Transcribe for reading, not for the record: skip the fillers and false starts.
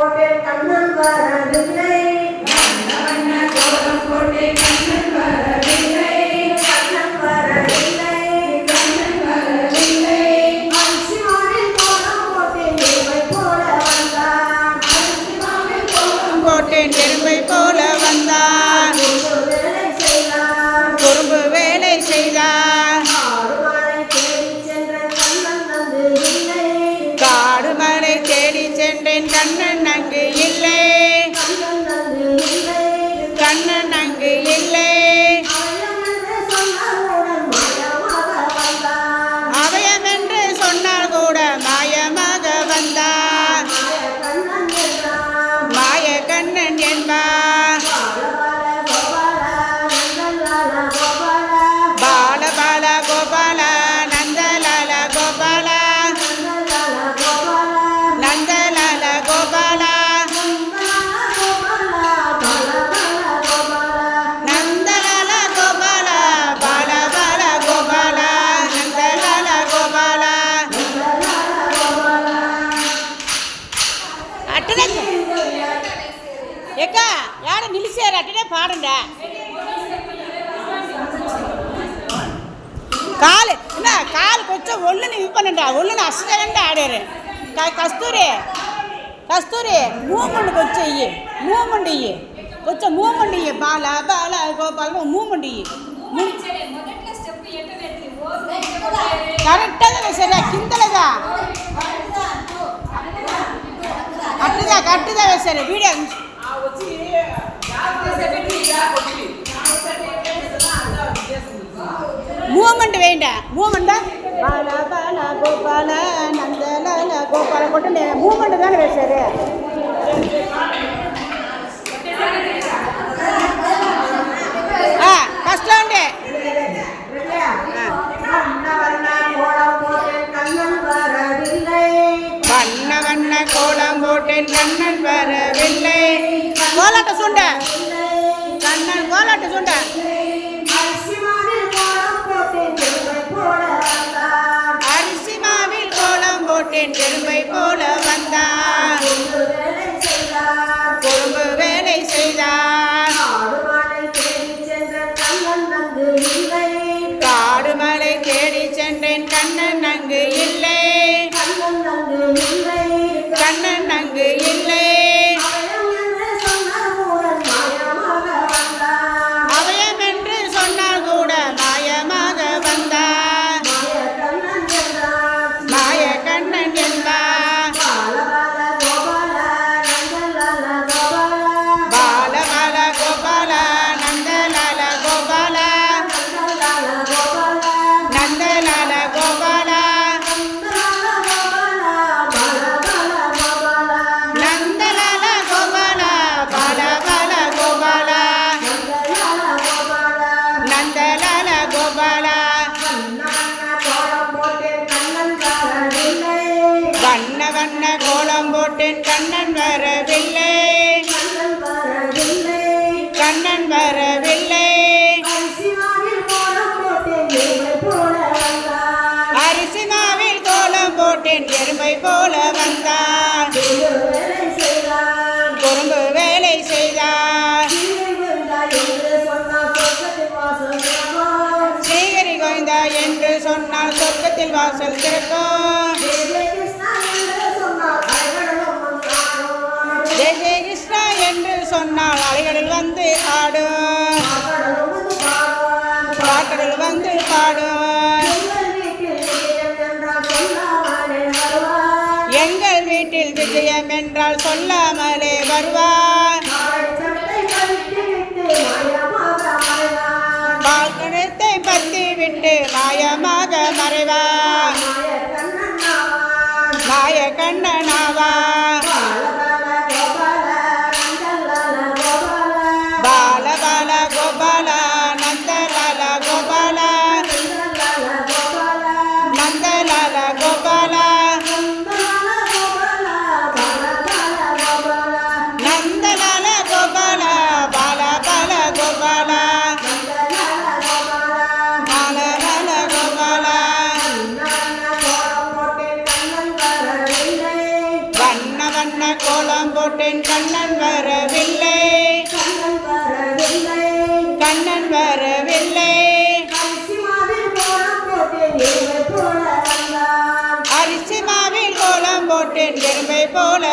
கண்ணன் வரவில்லை, வண்ண கோலம் போட்டே கண்ணன் வரவில்லை, கண்ணன் வரவில்லை, கண்ணன் வரவில்லை. அரிசிமாவில் கோலம் போட்டேன் எருமை போல வந்தான், அரிசிமாவில் கோலம் போட்டேன் எருமை போல வந்தான். குறும்பு வேலை செய்தான், காடுமலை தேடி சென்றேன் கண்ணன் அங்கு இல்லை, கண்ணன் அங்கு இல்லை. அவயம் என்று சொன்னால் கூட மாயமாக வந்தான், மாய கண்ணன் என்பார். பால பால கோபால நந்தலால கோபால, நந்தலால கோபால, நந்தலால கோபால, பால பால கோபால, நந்தலால கோபால. அட்டனே ஏக்கா யார நிலிசேர் அட்டனே பாடுண்டா. கால் என்ன கால் கொஞ்சம் ஒல்லுன்னு இது பண்ணண்டா, ஒல்லுன்னு அசிஸ்டன்ட் ஆடாரு. கஸ்தூரி கஸ்தூரி மூமெண்ட் கொஞ்சம் இయ్యి, மூமெண்ட் இయ్యి, கொஞ்சம் மூமெண்ட் இయ్యి. பால பால கோபால மூமெண்ட் இయ్యి. கரெக்டாக தான் சரியா கிந்தலதா கட்டுதா கட்டுதா சரி வீடியோ மூமெண்ட் வேண்டாம். மூமெண்டா பால பால கோபால நந்தலால கோபால கொண்டு மூமெண்ட் தானே பேசுறாரு. கஷ்டம் வண்ண வண்ண கோலம் போட்டேன் கண்ணன் வரவில்லை. கோலாட்ட சுண்ட கண்ணன் கோலாட்ட சுண்ட. அரிசிமாவில் கோலம் போட்டேன் எருமை போல வந்தான், குறும்பு வேலை செய்தான். காடுமலை தேடி சென்றேன் கண்ணன் அங்கு இல்லை, கண்ணன் அங்கு இல்லை. அவயம் என்று சொன்னால் கூட மாயமாக வந்தான், மாய கண்ணன் என்பார். பால பால கோபால நந்தலால கோபால, நந்தலால கோபால, நந்தலால கோபால, பால பால கோபால, நந்தலால கோபால. வண்ண வண்ண கோலம் போட்டேன் கண்ணன் வரவில்லை, கண்ணன் வரவில்லை. அரிசிமாவில் கோலம் போட்டேன் எருமை போல வந்தான், குறும்பு வேலை செய்தான். ஸ்ரீஹரி கோவிந்தா என்று சொன்னால் சொர்க்கத்தில் வாசல் திறக்கும். ஜெய ஜெய கிருஷ்ணா என்று சொன்னால் அலைகளில் வந்து ஆடும், பாட்டலில் வந்து பாடும். எங்கள் வீட்டில் விஜயம் என்றால் சொல்லாமலே வருவார், பால்கணத்தை பத்தி விட்டு மாயமாக மறைவார், மாய கண்ணனாவா. பால பால கோபால நந்தலால கோபால, நந்தலால கோபால, நந்தலால கோபால, பால பால கோபால, பால பால கோபால. வண்ண போட்டேன் கண்ணன் வரவில்லை கண்ணன் வரவில்லை அரிசி மாவில் கோலம் போட்டேன் எறும்பை போல